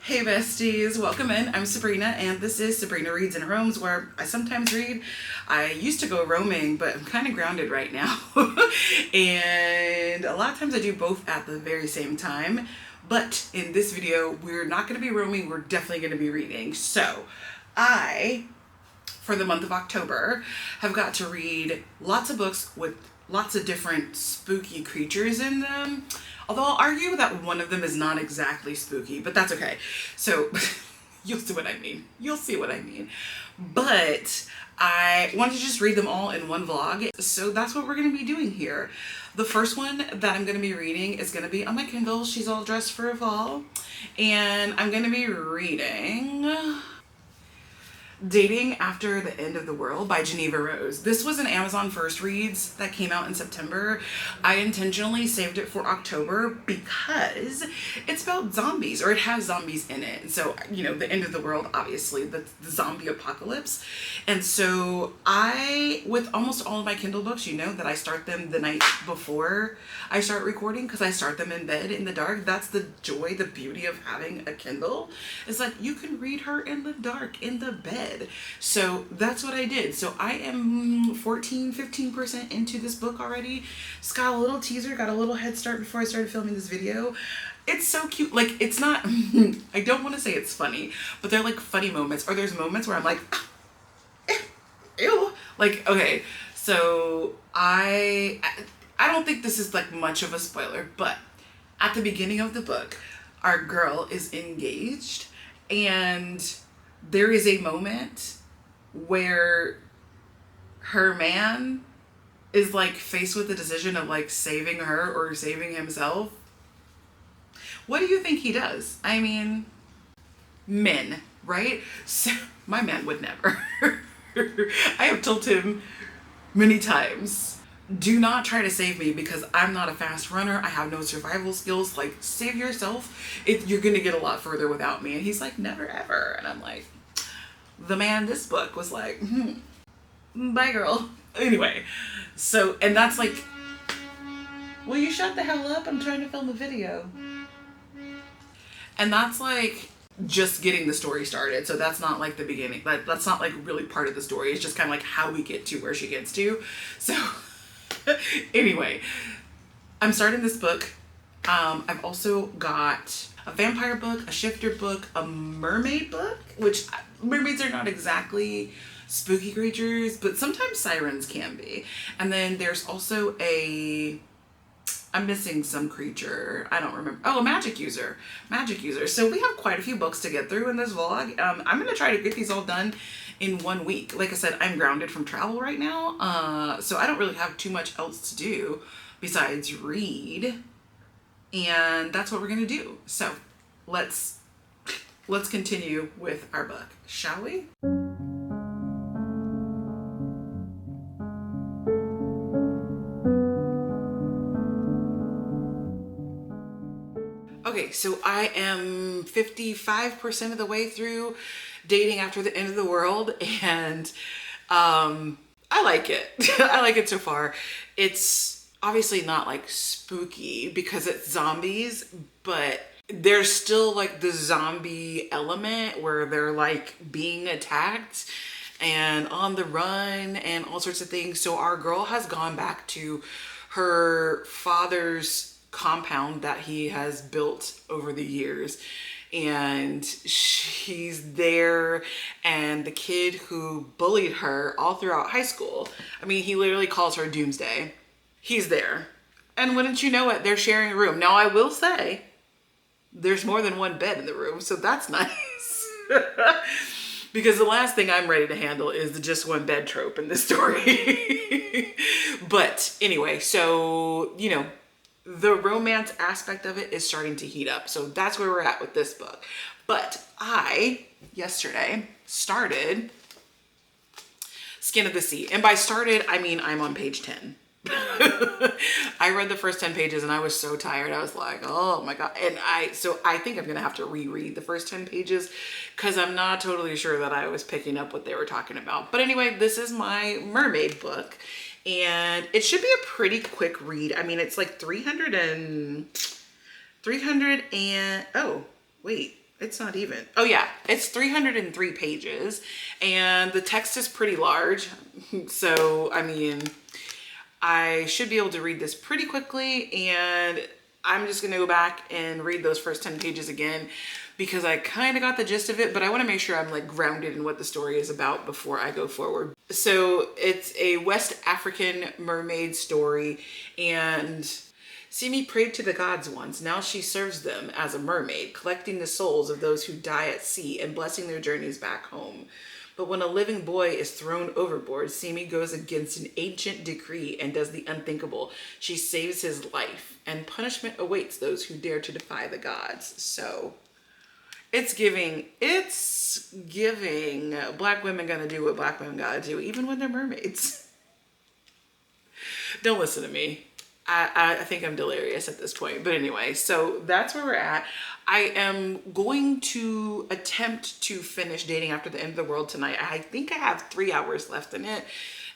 Hey besties, welcome in. I'm Sabrina and this is Sabrina Reads and Roams, where I sometimes read. I used to go roaming, but I'm kind of grounded right now. And a lot of times I do both at the very same time. But in this video, we're not going to be roaming, we're definitely going to be reading. So I, for the month of October, have got to read lots of books with lots of different spooky creatures in them. Although I'll argue that one of them is not exactly spooky, but that's okay. So you'll see what I mean. You'll see what I mean. But I wanted to just read them all in one vlog. So that's what we're going to be doing here. The first one that I'm going to be reading is going to be on my Kindle. She's all dressed for a fall. And I'm going to be reading Dating After the End of the World by Geneva Rose. This was an Amazon First Reads that came out in September. I intentionally saved it for October because it's about zombies, or it has zombies in it. So, you know, the end of the world, obviously, the zombie apocalypse. And so I, with almost all of my Kindle books, you know that I start them the night before I start recording because I start them in bed in the dark. That's the joy, the beauty of having a Kindle, is that you can read her in the dark, in the bed. So that's what I did. So I am 15% into this book already. Just got a little teaser, got a little head start before I started filming this video. It's so cute. Like, it's not, I don't want to say it's funny, but they're like funny moments, or there's moments where I'm like, ew. Like, okay, so I don't think this is like much of a spoiler, but at the beginning of the book, our girl is engaged, and there is a moment where her man is like faced with the decision of like saving her or saving himself. What do you think he does? I mean, men, right? So my man would never. I have told him many times, do not try to save me because I'm not a fast runner. I have no survival skills. Like, save yourself. You're gonna get a lot further without me. And he's like, never ever. And I'm like, the man this book was like, bye girl. Anyway, so, and that's like, will you shut the hell up? I'm trying to film a video. And that's like just getting the story started. So that's not like the beginning. That's not like really part of the story. It's just kind of like how we get to where she gets to. So anyway, I'm starting this book. I've also got a vampire book, a shifter book, a mermaid book, which mermaids are not exactly spooky creatures, but sometimes sirens can be. And then there's also I'm missing some creature. I don't remember. Oh, a magic user. Magic user. So we have quite a few books to get through in this vlog. I'm going to try to get these all done in 1 week. Like I said, I'm grounded from travel right now. So I don't really have too much else to do besides read. And that's what we're going to do. So let's continue with our book, shall we? Okay, so I am 55% of the way through Dating After the End of the World, and I like it. I like it so far. It's obviously not like spooky because it's zombies, but there's still like the zombie element where they're like being attacked and on the run and all sorts of things. So our girl has gone back to her father's compound that he has built over the years, and she's there, and the kid who bullied her all throughout high school, I mean, he literally calls her Doomsday, he's there, and wouldn't you know it, they're sharing a room. Now I will say there's more than one bed in the room, so that's nice. Because the last thing I'm ready to handle is the just one bed trope in this story. But anyway, so, you know, the romance aspect of it is starting to heat up. So that's where we're at with this book. But I, yesterday, started Skin of the Sea. And by started, I mean I'm on page 10. I read the first 10 pages and I was so tired. I was like, oh my God. And so I think I'm gonna have to reread the first 10 pages because I'm not totally sure that I was picking up what they were talking about. But anyway, this is my mermaid book. And it should be a pretty quick read. I mean, it's like 300 and, oh, wait. It's not even. Oh yeah, it's 303 pages and the text is pretty large. So, I mean, I should be able to read this pretty quickly, and I'm just gonna go back and read those first 10 pages again because I kind of got the gist of it, but I want to make sure I'm like grounded in what the story is about before I go forward. So it's a West African mermaid story, and Simi prayed to the gods once. Now she serves them as a mermaid, collecting the souls of those who die at sea and blessing their journeys back home. But when a living boy is thrown overboard, Simi goes against an ancient decree and does the unthinkable. She saves his life, and punishment awaits those who dare to defy the gods. So it's giving black women gonna do what black women gotta do, even when they're mermaids. Don't listen to me. I think I'm delirious at this point. But anyway, so that's where we're at. I am going to attempt to finish Dating After the End of the World tonight. I think I have 3 hours left in it.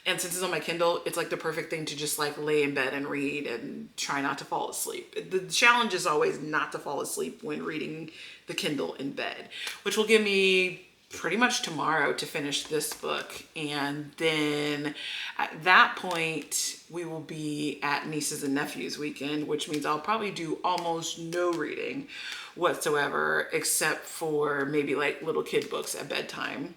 And since it's on my Kindle, it's like the perfect thing to just like lay in bed and read and try not to fall asleep. The challenge is always not to fall asleep when reading the Kindle in bed, which will give me pretty much tomorrow to finish this book. And then at that point, we will be at nieces and nephews weekend, which means I'll probably do almost no reading whatsoever, except for maybe like little kid books at bedtime.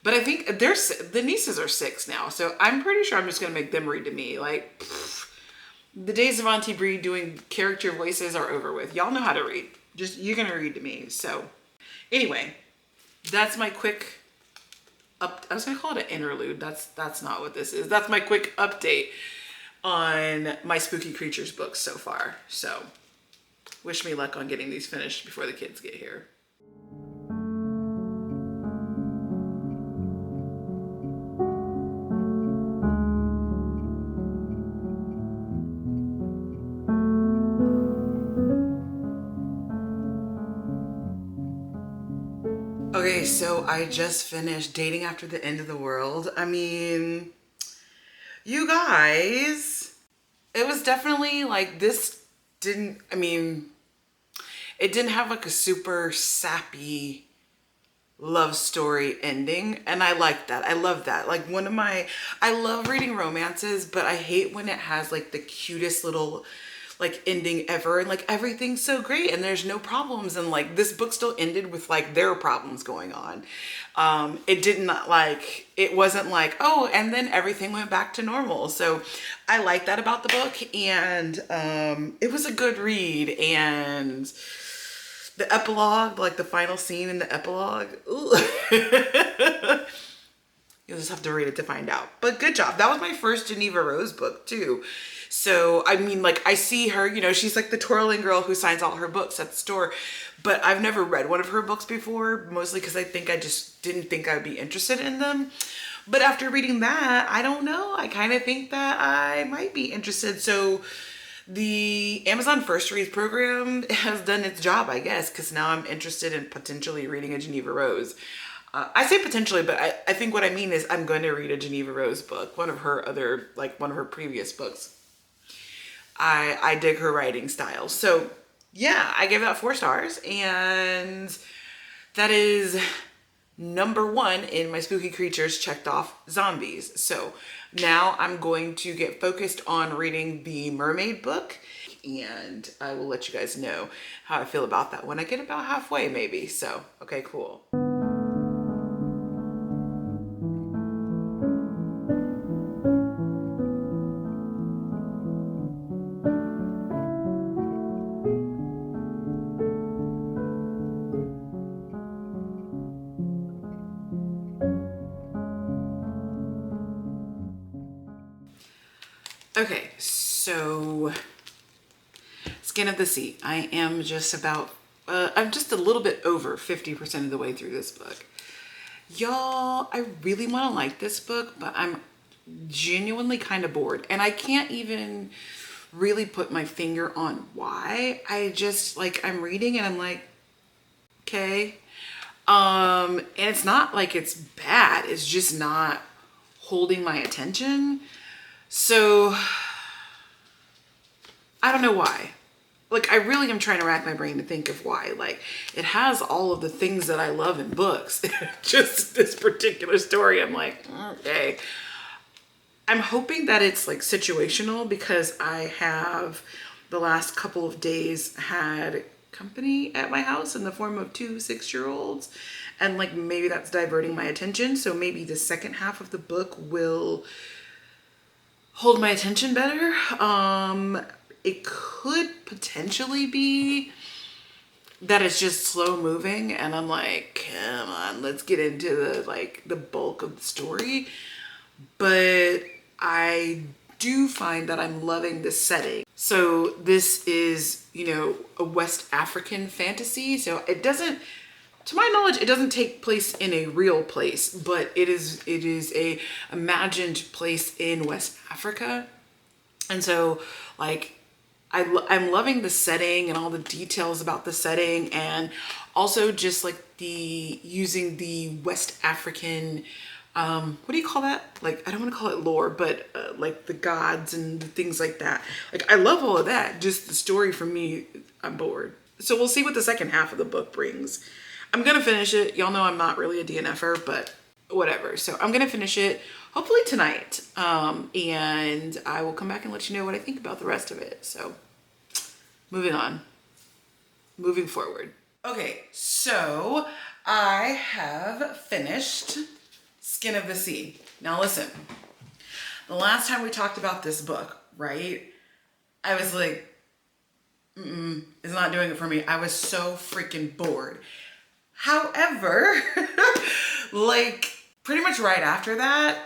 But I think the nieces are 6 now, so I'm pretty sure I'm just gonna make them read to me. Like, the days of Auntie Bree doing character voices are over with. Y'all know how to read. Just, you're gonna read to me. So anyway, that's my quick I was gonna call it an interlude. That's not what this is. That's my quick update on my Spooky Creatures books so far. So wish me luck on getting these finished before the kids get here. Okay, so I just finished Dating After the End of the World. I mean, you guys, it was definitely like it didn't have like a super sappy love story ending, and I like that. I love that. Like I love reading romances, but I hate when it has like the cutest little like ending ever and like everything's so great and there's no problems, and like this book still ended with like there are problems going on. It wasn't like, oh, and then everything went back to normal. So I like that about the book, and it was a good read. And the epilogue, like the final scene in the epilogue, you'll just have to read it to find out. But good job. That was my first Geneva Rose book too. So, I mean, like, I see her, you know, she's like the twirling girl who signs all her books at the store, but I've never read one of her books before, mostly because I just didn't think I'd be interested in them. But after reading that, I don't know, I kind of think that I might be interested. So the Amazon First Reads program has done its job, I guess, because now I'm interested in potentially reading a Geneva Rose. I say potentially, but I think what I mean is I'm going to read a Geneva Rose book, one of her previous books. I dig her writing style. So yeah, I gave that 4 stars, and that is number 1 in my Spooky Creatures checked off zombies. So now I'm going to get focused on reading the mermaid book, and I will let you guys know how I feel about that when I get about halfway maybe. So, okay, cool. Okay, so Skin of the Sea. I am just I'm just a little bit over 50% of the way through this book. Y'all, I really want to like this book, but I'm genuinely kind of bored. And I can't even really put my finger on why. I'm reading and I'm like, okay. And it's not like it's bad. It's just not holding my attention. So I don't know why. like, I really am trying to rack my brain to think of why. Like, it has all of the things that I love in books. Just this particular story, I'm like, okay. I'm hoping that it's like situational, because I have the last couple of days had company at my house in the form of 2 6-year-olds, and like maybe that's diverting my attention. So maybe the second half of the book will hold my attention better. It could potentially be that it's just slow moving and I'm like, come on, let's get into the bulk of the story. But I do find that I'm loving the setting. So this is, a West African fantasy. So it doesn't, to my knowledge, it doesn't take place in a real place, but it is a imagined place in West Africa. And so like, I'm loving the setting and all the details about the setting, and also just like using the West African, what do you call that? Like, I don't want to call it lore, but like the gods and things like that. Like, I love all of that. Just the story for me, I'm bored. So we'll see what the second half of the book brings. I'm going to finish it. Y'all know I'm not really a DNFer, but whatever. So I'm going to finish it hopefully tonight. And I will come back and let you know what I think about the rest of it. So moving on, moving forward. Okay, so I have finished Skin of the Sea. Now listen, the last time we talked about this book, right? I was like, it's not doing it for me. I was so freaking bored. However, like pretty much right after that,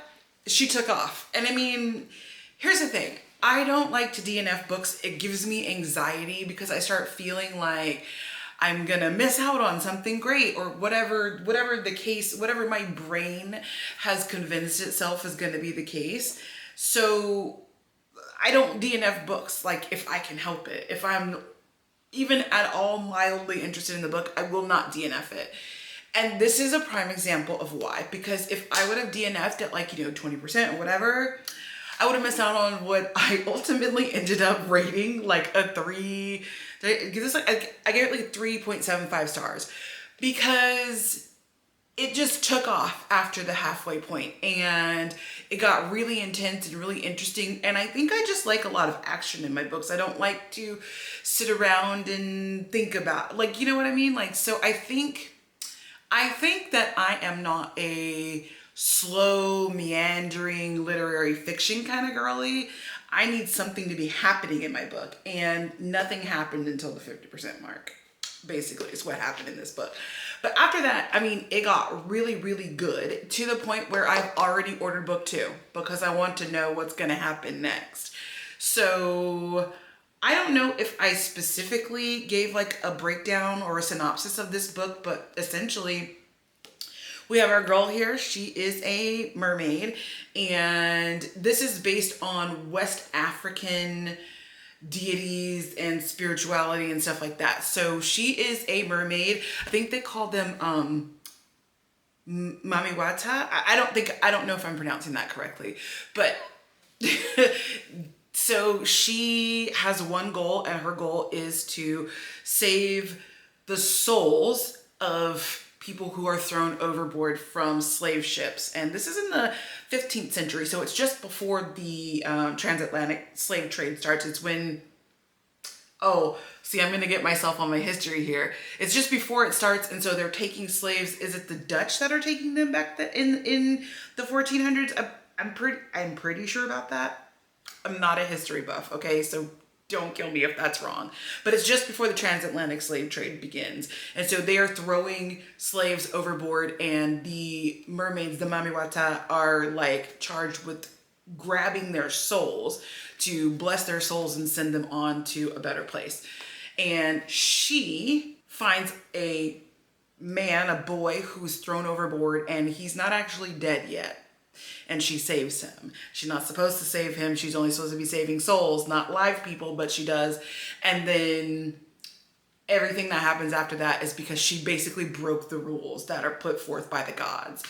she took off. And I mean, here's the thing. I don't like to DNF books. It gives me anxiety because I start feeling like I'm gonna miss out on something great, or whatever the case, whatever my brain has convinced itself is gonna be the case. So I don't DNF books, like, if I can help it. If I'm even at all mildly interested in the book, I will not DNF it. And this is a prime example of why. Because if I would have DNF'd at like, 20% or whatever, I would have missed out on what I ultimately ended up rating like a 3. Because it's like, I gave it like 3.75 stars. Because it just took off after the halfway point, and it got really intense and really interesting. And I think I just like a lot of action in my books. I don't like to sit around and think about, like, you know what I mean? Like, so I think that I am not a slow, meandering literary fiction kind of girly. I need something to be happening in my book, and nothing happened until the 50% mark. Basically, is what happened in this book. But after that, I mean, it got really, really good, to the point where I've already ordered book 2 because I want to know what's going to happen next. So I don't know if I specifically gave like a breakdown or a synopsis of this book, but essentially we have our girl here. She is a mermaid, and this is based on West African deities and spirituality and stuff like that. So she is a mermaid. I think they call them Mamiwata. I don't know if I'm pronouncing that correctly, but so she has one goal, and her goal is to save the souls of people who are thrown overboard from slave ships. And this is in the 15th century, so it's just before the transatlantic slave trade starts. It's when, oh, see, I'm gonna get myself on my history here. It's just before it starts, and so they're taking slaves. Is it the Dutch that are taking them back in the 1400s? I'm pretty sure about that. I'm not a history buff, okay? So don't kill me if that's wrong. But it's just before the transatlantic slave trade begins. And so they are throwing slaves overboard, and the mermaids, the Mamiwata, are like charged with grabbing their souls to bless their souls and send them on to a better place. And she finds a man, a boy, who's thrown overboard, and he's not actually dead yet. And she saves him. She's not supposed to save him. She's only supposed to be saving souls, not live people, but she does. And then everything that happens after that is because she basically broke the rules that are put forth by the gods.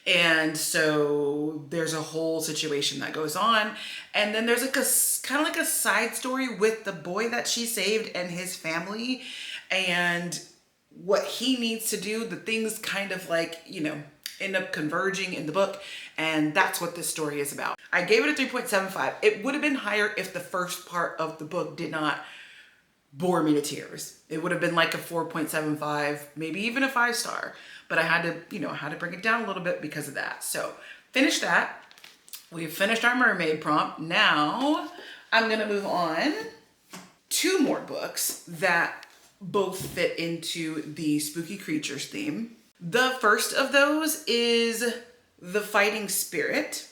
And so there's a whole situation that goes on. And then there's like a kind of like a side story with the boy that she saved and his family and what he needs to do. The things kind of like, you know, end up converging in the book. And that's what this story is about. I gave it a 3.75. It would have been higher if the first part of the book did not bore me to tears. It would have been like a 4.75, maybe even a 5-star. But I had to, you know, I had to bring it down a little bit because of that. So finish that. We've finished our mermaid prompt. Now I'm gonna move on. 2 more books that both fit into the spooky creatures theme. The first of those is The Fighting Spirit.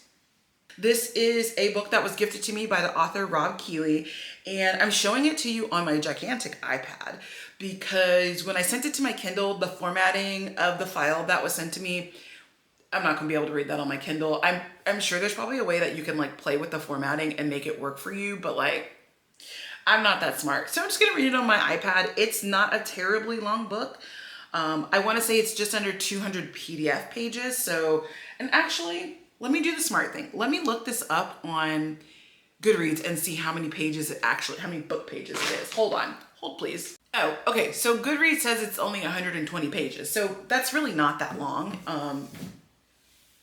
This is a book that was gifted to me by the author Rob Keeley, and I'm showing it to you on my gigantic iPad because when I sent it to my Kindle, the formatting of the file that was sent to me, I'm not gonna be able to read that on my Kindle. I'm sure there's probably a way that you can like play with the formatting and make it work for you, but like, I'm not that smart. So I'm just gonna read it on my iPad. It's not a terribly long book. I wanna say it's just under 200 PDF pages. So, and actually, let me do the smart thing. Let me look this up on Goodreads and see how many pages it actually, how many book pages it is. Hold on, hold please. Oh, okay, so Goodreads says it's only 120 pages. So that's really not that long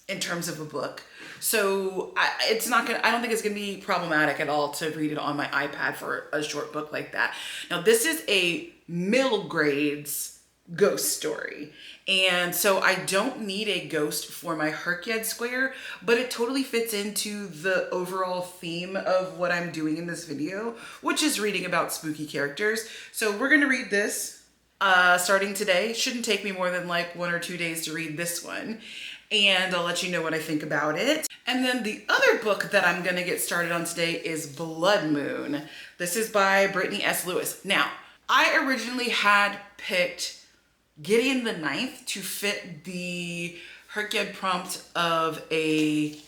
in terms of a book. So it's not gonna, I don't think it's gonna be problematic at all to read it on my iPad for a short book like that. Now this is a middle grades ghost story. And so I don't need a ghost for my hrcyed square, but it totally fits into the overall theme of what I'm doing in this video, which is reading about spooky characters. So we're gonna read this starting today. Shouldn't take me more than like 1 or 2 days to read this one. And I'll let you know what I think about it. And then the other book that I'm gonna get started on today is Blood Moon. This is by Brittany S. Lewis. Now, I originally had picked Gideon the Ninth to fit the hrcyed prompt of a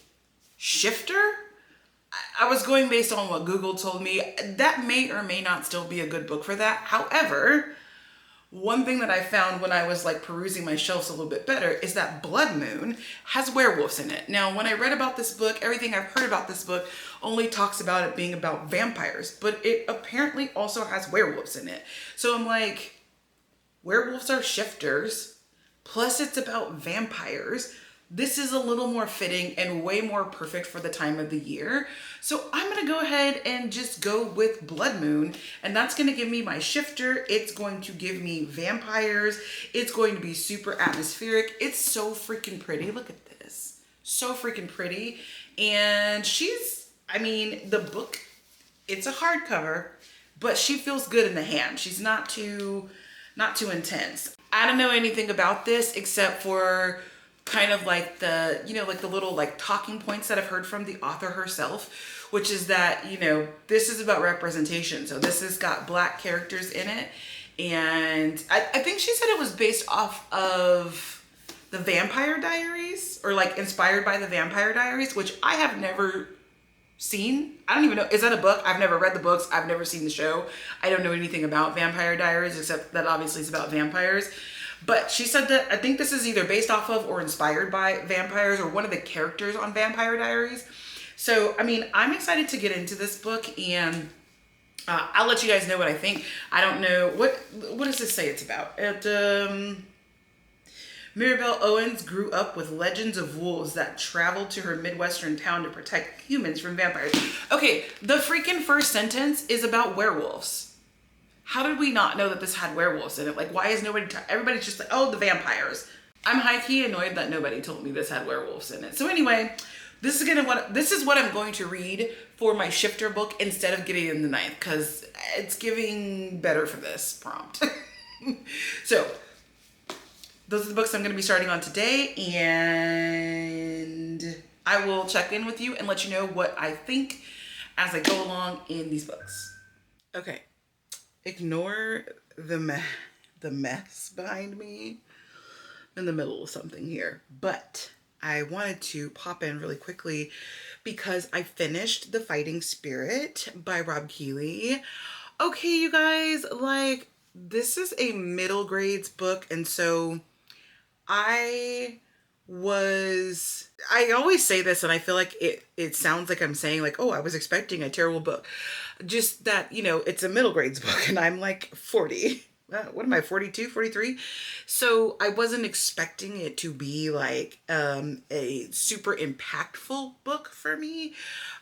shifter. I was going based on what Google told me. That may or may not still be a good book for that. However, one thing that I found when I was like perusing my shelves a little bit better is that Blood Moon has werewolves in it. Now, when I read about this book, everything I've heard about this book only talks about it being about vampires, but it apparently also has werewolves in it. So I'm like, werewolves are shifters, plus it's about vampires. This is a little more fitting and way more perfect for the time of the year. So I'm gonna go ahead and just go with Blood Moon, and that's gonna give me my shifter. It's going to give me vampires. It's going to be super atmospheric. It's so freaking pretty. Look at this. So freaking pretty. And she's, I mean, the book, it's a hardcover, but she feels good in the hand. She's not too intense. I don't know anything about this except for kind of like the, you know, like the little like talking points that I've heard from the author herself, which is that, you know, this is about representation. So this has got Black characters in it. And I think she said it was based off of the Vampire Diaries, or like inspired by the Vampire Diaries, which I have never seen. I don't even know, is that a book? I've never read the books. I've never seen the show. I don't know anything about Vampire Diaries except that obviously it's about vampires. But she said that I think this is either based off of or inspired by vampires or one of the characters on Vampire Diaries. So, I mean, I'm excited to get into this book, and I'll let you guys know what I think. I don't know, what does this say it's about? Mirabelle Owens grew up with legends of wolves that traveled to her Midwestern town to protect humans from vampires. Okay, the freaking first sentence is about werewolves. How did we not know that this had werewolves in it? Like, why is nobody, everybody's just like, oh, the vampires. I'm high-key annoyed that nobody told me this had werewolves in it. So anyway, this is what I'm going to read for my shifter book instead of Gideon the Ninth, because it's giving better for this prompt. So, those are the books I'm going to be starting on today, and I will check in with you and let you know what I think as I go along in these books. Okay, ignore the mess behind me. I'm in the middle of something here, but I wanted to pop in really quickly because I finished The Fighting Spirit by Rob Keeley. Okay, you guys, like, this is a middle grades book, and so I was, I always say this and I feel like it sounds like I'm saying like, oh, I was expecting a terrible book. Just that, you know, it's a middle grades book and I'm like 40. What am I, 42, 43? So I wasn't expecting it to be like a super impactful book for me.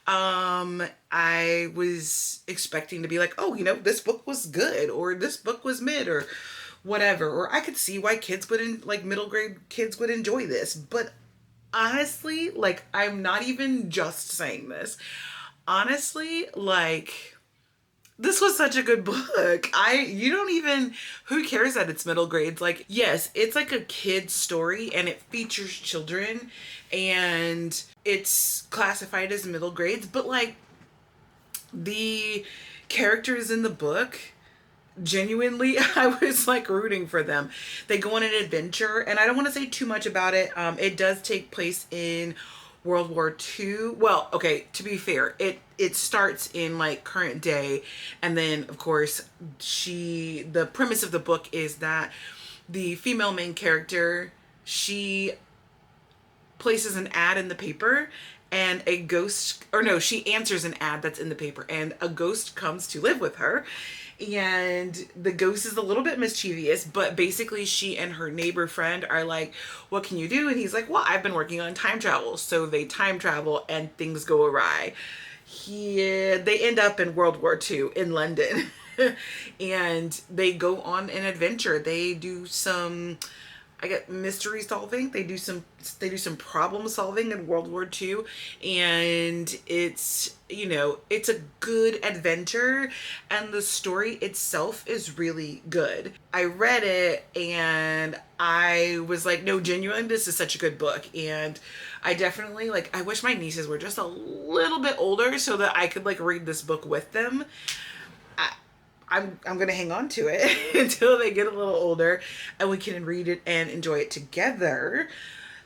I was expecting to be like, oh, you know, this book was good, or this book was mid, or whatever. Or I could see why kids would, like middle grade kids would enjoy this. But honestly, like, I'm not even just saying this. Honestly, like, this was such a good book. You don't even, who cares that it's middle grades? Like, yes, it's like a kid's story and it features children and it's classified as middle grades, but like the characters in the book, genuinely, I was like rooting for them. They go on an adventure and I don't want to say too much about it. It does take place in World War II. Well, okay, to be fair, it starts in like current day, and then of course the premise of the book is that the female main character, she places an ad in the paper and a ghost, or no, she answers an ad that's in the paper and a ghost comes to live with her. And the ghost is a little bit mischievous, but basically she and her neighbor friend are like, what can you do? And he's like, well, I've been working on time travel. So they time travel and things go awry. They end up in World War II in London and they go on an adventure. They do some, I get mystery solving. They do some problem solving in World War II, and it's, you know, it's a good adventure and the story itself is really good. I read it and I was like, no, genuinely, this is such a good book. And I definitely, like, I wish my nieces were just a little bit older so that I could like read this book with them. I'm gonna hang on to it until they get a little older and we can read it and enjoy it together.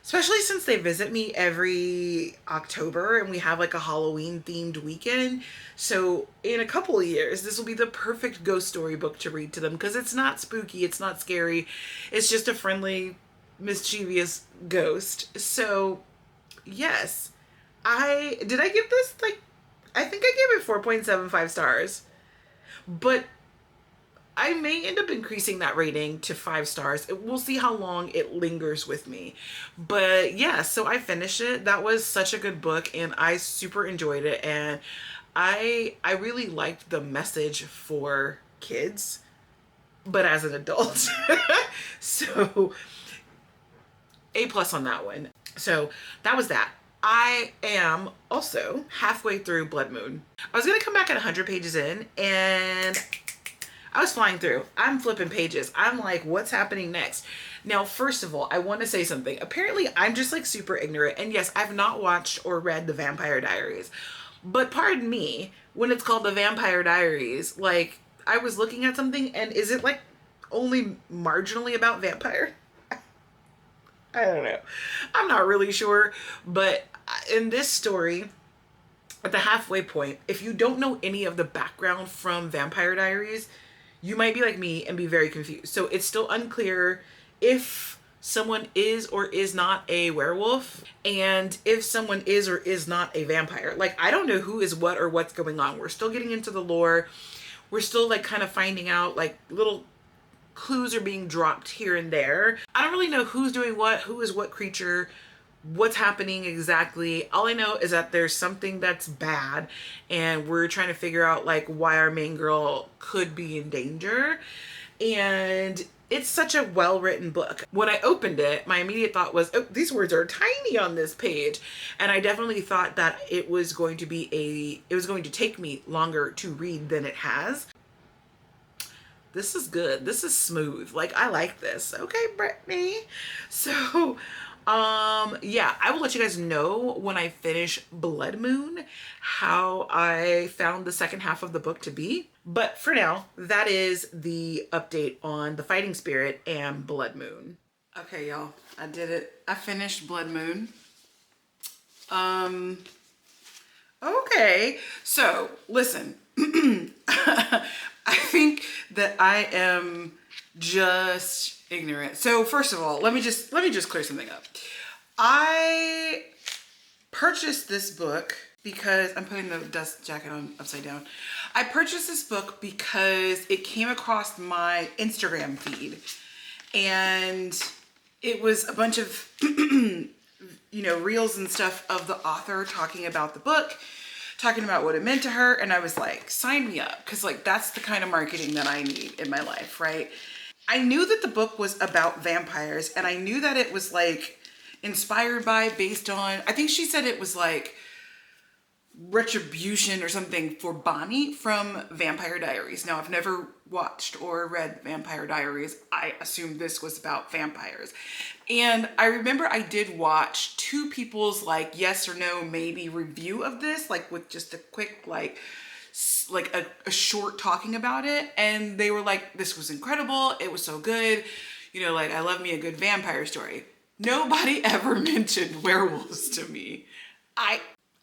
Especially since they visit me every October and we have like a Halloween themed weekend. So in a couple of years, this will be the perfect ghost story book to read to them because it's not spooky, it's not scary. It's just a friendly, mischievous ghost. So yes, did I give this like, I think I gave it 4.75 stars. But I may end up increasing that rating to 5 stars. We'll see how long it lingers with me. But yeah, so I finished it. That was such a good book and I super enjoyed it. And I really liked the message for kids, but as an adult. So A+ on that one. So that was that. I am also halfway through Blood Moon. I was gonna come back at 100 pages in and I was flying through. I'm flipping pages. I'm like, what's happening next? Now, first of all, I want to say something. Apparently, I'm just like super ignorant. And yes, I've not watched or read The Vampire Diaries. But pardon me, when it's called The Vampire Diaries, like, I was looking at something and is it like only marginally about vampire? I don't know. I'm not really sure. But in this story, at the halfway point, if you don't know any of the background from Vampire Diaries, you might be like me and be very confused. So it's still unclear if someone is or is not a werewolf and if someone is or is not a vampire. Like, I don't know who is what or what's going on. We're still getting into the lore. We're still like kind of finding out, like little clues are being dropped here and there. I don't really know who's doing what, who is what creature, what's happening exactly. All I know is that there's something that's bad and we're trying to figure out like why our main girl could be in danger. And it's such a well-written book. When I opened it, my immediate thought was, oh, these words are tiny on this page. And I definitely thought that it was going to take me longer to read than it has. This is good. This is smooth. Like, I like this. Okay, Brittany. So yeah, I will let you guys know when I finish Blood Moon how I found the second half of the book to be. But for now, that is the update on The Fighting Spirit and Blood Moon. Okay, y'all, I did it. I finished Blood Moon. Okay, so listen, I think that I am just ignorant. So first of all, let me just clear something up. I purchased this book because I'm putting the dust jacket on upside down. I purchased this book because it came across my Instagram feed, and it was a bunch of, reels and stuff of the author talking about the book, talking about what it meant to her. And I was like, sign me up. Cause like, that's the kind of marketing that I need in my life. Right. I knew that the book was about vampires, and I knew that it was like inspired by, based on, I think she said it was like retribution or something for Bonnie from Vampire Diaries. Now, I've never watched or read Vampire Diaries. I assumed this was about vampires. And I remember I did watch two people's like yes or no maybe review of this, like with just a quick like a short talking about it. And they were like, this was incredible. It was so good. Like, I love me a good vampire story. Nobody ever mentioned werewolves to me.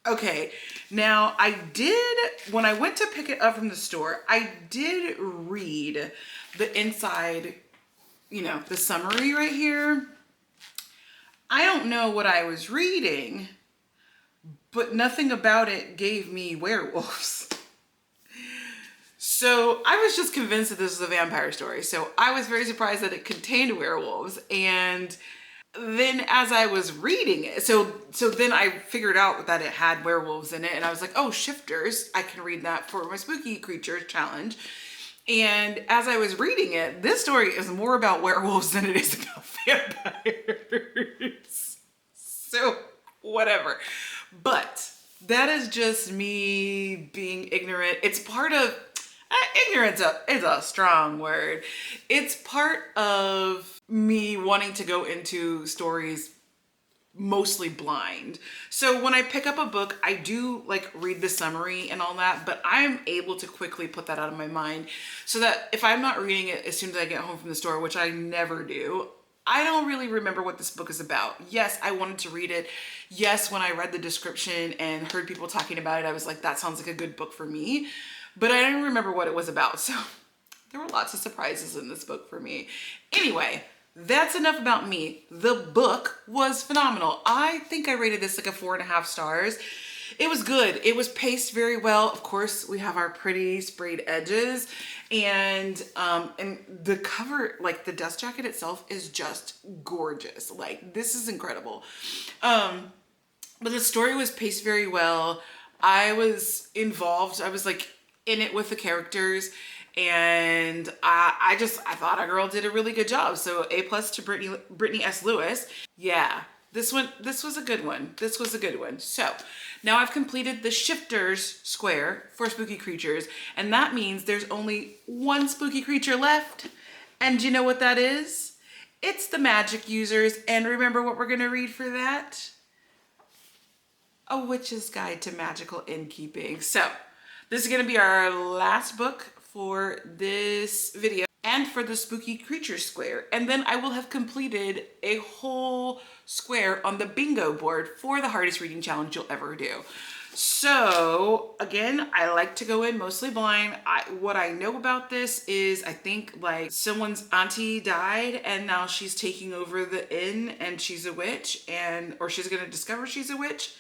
Okay, now I did, when I went to pick it up from the store, I did read the inside, the summary right here. I don't know what I was reading, but nothing about it gave me werewolves. So I was just convinced that this was a vampire story. So I was very surprised that it contained werewolves. And then as I was reading it, so then I figured out that it had werewolves in it, and I was like, oh, shifters, I can read that for my spooky creatures challenge. And as I was reading it, this story is more about werewolves than it is about vampires. So whatever. But that is just me being ignorant. It's part of, ignorance is a strong word. It's part of me wanting to go into stories mostly blind. So when I pick up a book, I do like read the summary and all that, but I'm able to quickly put that out of my mind so that if I'm not reading it as soon as I get home from the store, which I never do, I don't really remember what this book is about. Yes, I wanted to read it. Yes, when I read the description and heard people talking about it, I was like, that sounds like a good book for me. But I didn't remember what it was about. So there were lots of surprises in this book for me. Anyway, that's enough about me. The book was phenomenal. I think I rated this like a 4.5 stars. It was good. It was paced very well. Of course, we have our pretty sprayed edges, and the cover, like the dust jacket itself, is just gorgeous. Like, this is incredible. But the story was paced very well. I was involved. I was like in it with the characters, and I thought our girl did a really good job. So A+ to Brittany S. Lewis. Yeah, this was a good one. This was a good one. So now I've completed the shifters square for spooky creatures, and that means there's only one spooky creature left. And you know what that is? It's the magic users. And remember what we're gonna read for that? A Witch's Guide to Magical Innkeeping. So this is gonna be our last book for this video and for the spooky creature square. And then I will have completed a whole square on the bingo board for the hardest reading challenge you'll ever do. So again, I like to go in mostly blind. What I know about this is I think like someone's auntie died and now she's taking over the inn and she's a witch, or she's gonna discover she's a witch.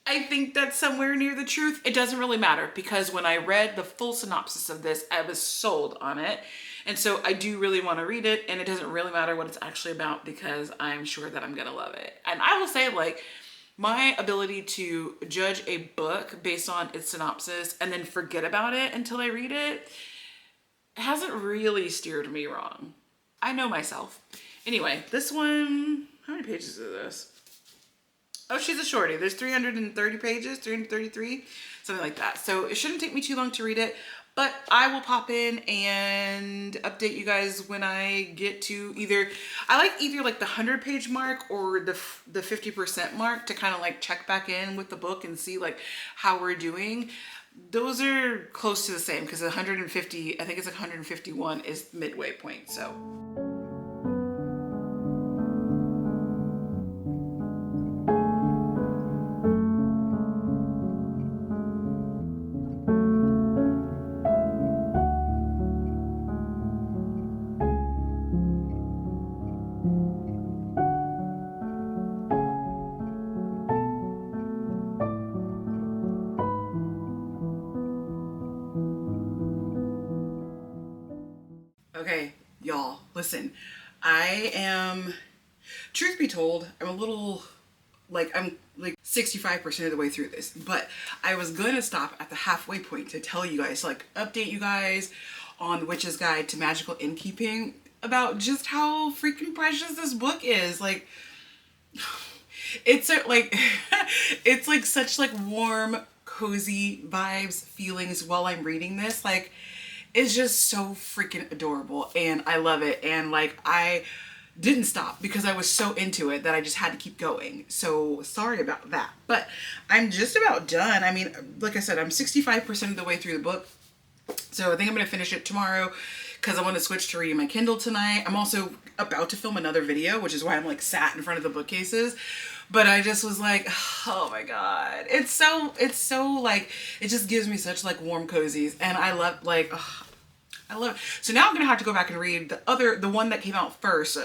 I think that's somewhere near the truth. It doesn't really matter because when I read the full synopsis of this, I was sold on it. And so I do really want to read it, and it doesn't really matter what it's actually about because I'm sure that I'm going to love it. And I will say, like, my ability to judge a book based on its synopsis and then forget about it until I read it hasn't really steered me wrong. I know myself. Anyway, this one, how many pages is this? Oh, she's a shorty. There's 330 pages, 333, something like that. So it shouldn't take me too long to read it, but I will pop in and update you guys when I get to I like either like the 100-page mark or the 50% mark to kind of like check back in with the book and see like how we're doing. Those are close to the same because 150, I think it's like 151 is midway point, so. Listen, I am, truth be told, I'm like 65% of the way through this, but I was going to stop at the halfway point to tell you guys, like, update you guys on The Witch's Guide to Magical Innkeeping about just how freaking precious this book is. Like, it's like, it's like such like warm, cozy vibes, feelings while I'm reading this. Like, it's just so freaking adorable and I love it. And like, I didn't stop because I was so into it that I just had to keep going. So sorry about that, but I'm just about done. I mean, like I said, I'm 65% of the way through the book. So I think I'm going to finish it tomorrow because I want to switch to reading my Kindle tonight. I'm also about to film another video, which is why I'm like sat in front of the bookcases. But I just was like, oh my God, it's so like, it just gives me such like warm cozies. And I love like, oh, I love it. So now I'm going to have to go back and read the one that came out first,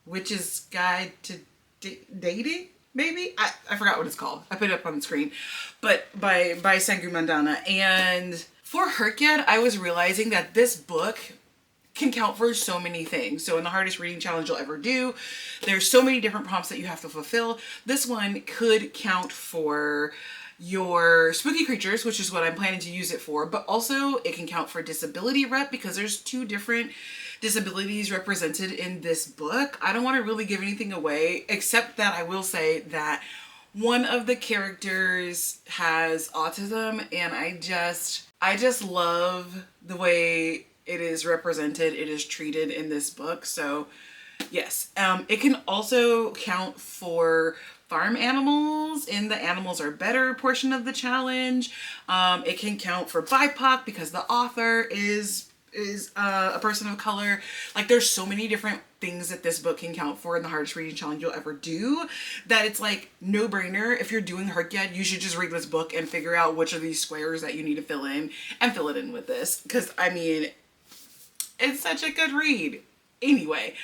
Witch's Guide to Dating, maybe? I forgot what it's called. I put it up on the screen, but by Sangu Mandana. And for hrcyed, I was realizing that this book can count for so many things. So in the hardest reading challenge you'll ever do, there's so many different prompts that you have to fulfill. This one could count for your spooky creatures, which is what I'm planning to use it for, but also it can count for disability rep because there's 2 different disabilities represented in this book. I don't want to really give anything away, except that I will say that one of the characters has autism, and I just love the way it is represented, it is treated in this book. So yes, it can also count for farm animals in the animals are better portion of the challenge. It can count for BIPOC because the author is a person of color. Like, there's so many different things that this book can count for in the hardest reading challenge you'll ever do that it's like no brainer. If you're doing hrcyed, you should just read this book and figure out which of these squares that you need to fill in and fill it in with this. Because I mean, it's such a good read. Anyway,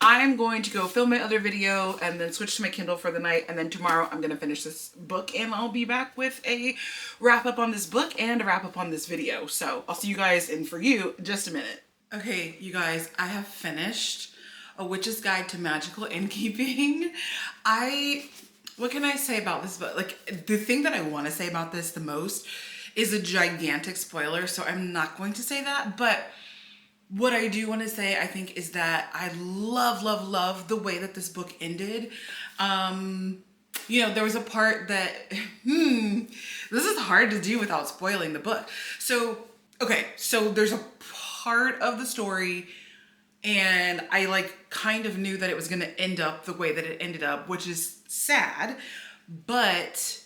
I'm going to go film my other video and then switch to my Kindle for the night. And then tomorrow I'm going to finish this book and I'll be back with a wrap up on this book and a wrap up on this video. So I'll see you guys in for you just a minute. Okay, you guys, I have finished A Witch's Guide to Magical Innkeeping. What can I say about this book? Like, the thing that I want to say about this the most is a gigantic spoiler. So I'm not going to say that, but what I do want to say, I think, is that I love the way that this book ended. You know, there was a part that, this is hard to do without spoiling the book. So, okay, so there's a part of the story and I like kind of knew that it was going to end up the way that it ended up, which is sad, but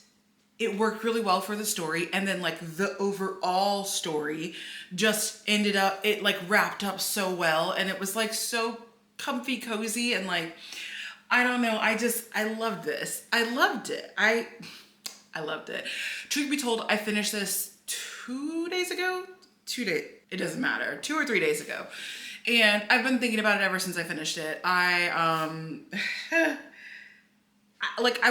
it worked really well for the story. And then like the overall story just ended up, it like wrapped up so well. And it was like so comfy, cozy. And like, I don't know. I loved this. I loved it. I loved it. Truth be told, I finished this 2 days ago. It doesn't matter. 2 or 3 days ago. And I've been thinking about it ever since I finished it. I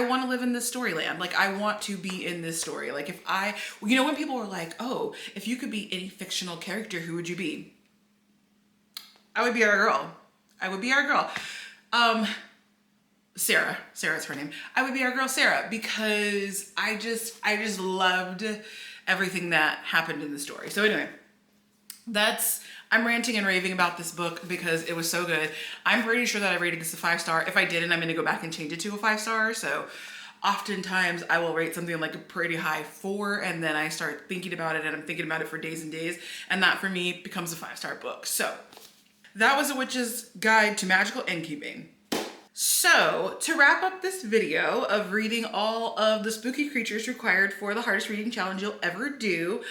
want to live in this storyland. Like, I want to be in this story. Like, you know, when people were like, oh, if you could be any fictional character, who would you be? I would be our girl. Sarah. Sarah's her name. I would be our girl, Sarah, because I just loved everything that happened in the story. So anyway, I'm ranting and raving about this book because it was so good. I'm pretty sure that I rated this a 5-star. If I didn't, I'm going to go back and change it to a 5-star. So oftentimes I will rate something like a pretty high 4 and then I start thinking about it and I'm thinking about it for days and days. And that for me becomes a 5-star book. So that was A Witch's Guide to Magical Innkeeping. So to wrap up this video of reading all of the spooky creatures required for the hardest reading challenge you'll ever do,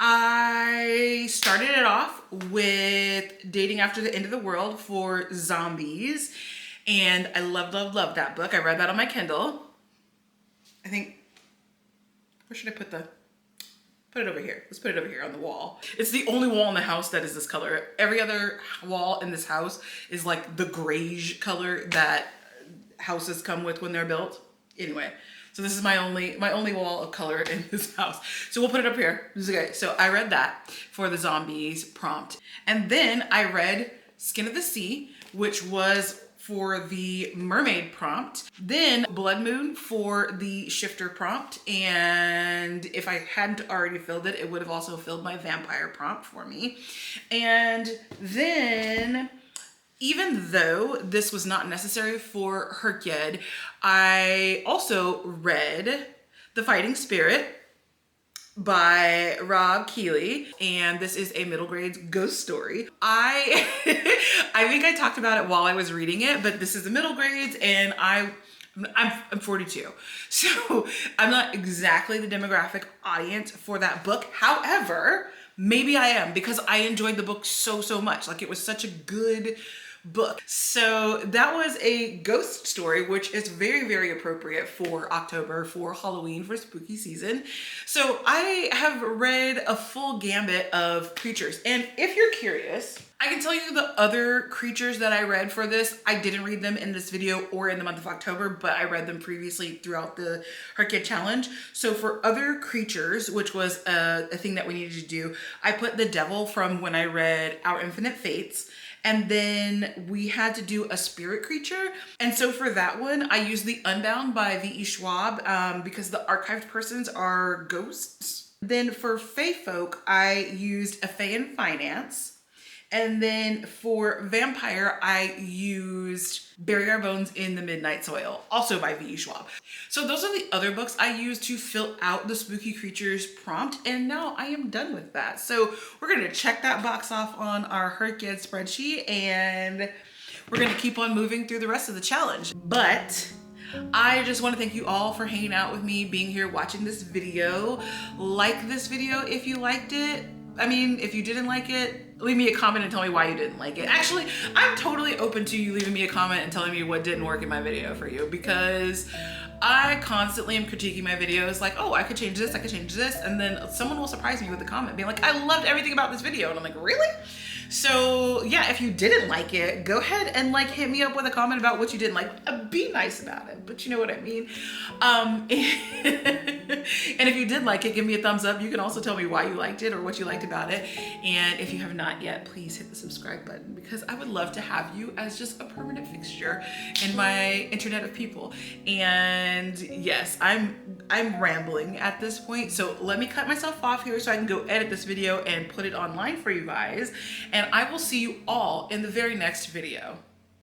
I started it off with Dating After the End of the World for zombies. And I loved that book. I read that on my Kindle. I think, where should I put it over here. Let's put it over here on the wall. It's the only wall in the house that is this color. Every other wall in this house is like the grayish color that houses come with when they're built. Anyway, so So this is my only wall of color in this house. So we'll put it up here. Okay, so I read that for the zombies prompt. And then I read Skin of the Sea, which was for the mermaid prompt. Then Blood Moon for the shifter prompt. And if I hadn't already filled it, it would have also filled my vampire prompt for me. And then, even though this was not necessary for hrcyed, I also read The Fighting Spirit by Keeley, and this is a middle grade ghost story. I think I talked about it while I was reading it, but this is the middle grades, and I'm 42, so I'm not exactly the demographic audience for that book. However, maybe I am, because I enjoyed the book so much. Like, it was such a good book. So that was a ghost story, which is very appropriate for October, for Halloween, for spooky season. So I have read a full gambit of creatures. And if you're curious, I can tell you the other creatures that I read for this. I didn't read them in this video or in the month of October, but I read them previously throughout the hrcyed challenge. So for other creatures, which was a thing that we needed to do, I put the devil from when I read Our Infinite Fates. And then we had to do a spirit creature. And so for that one, I used the Unbound by V.E. Schwab because the archived persons are ghosts. Then for Fae folk, I used a Fae in Finance. And then for vampire, I used Bury Our Bones in the Midnight Soil, also by V.E. Schwab. So those are the other books I used to fill out the spooky creatures prompt, and now I am done with that. So we're gonna check that box off on our hrcyed spreadsheet, and we're gonna keep on moving through the rest of the challenge. But I just want to thank you all for hanging out with me, being here, watching this video. Like this video if you liked it. I mean, if you didn't like it, leave me a comment and tell me why you didn't like it. Actually, I'm totally open to you leaving me a comment and telling me what didn't work in my video for you, because I constantly am critiquing my videos like, oh, I could change this, I could change this, and then someone will surprise me with a comment being like, I loved everything about this video, and I'm like, really? So yeah, if you didn't like it, go ahead and like hit me up with a comment about what you didn't like. Be nice about it, but you know what I mean. And if you did like it, give me a thumbs up. You can also tell me why you liked it or what you liked about it. And if you have not yet, please hit the subscribe button, because I would love to have you as just a permanent fixture in my internet of people. And yes, I'm rambling at this point, so let me cut myself off here so I can go edit this video and put it online for you guys. And I will see you all in the very next video.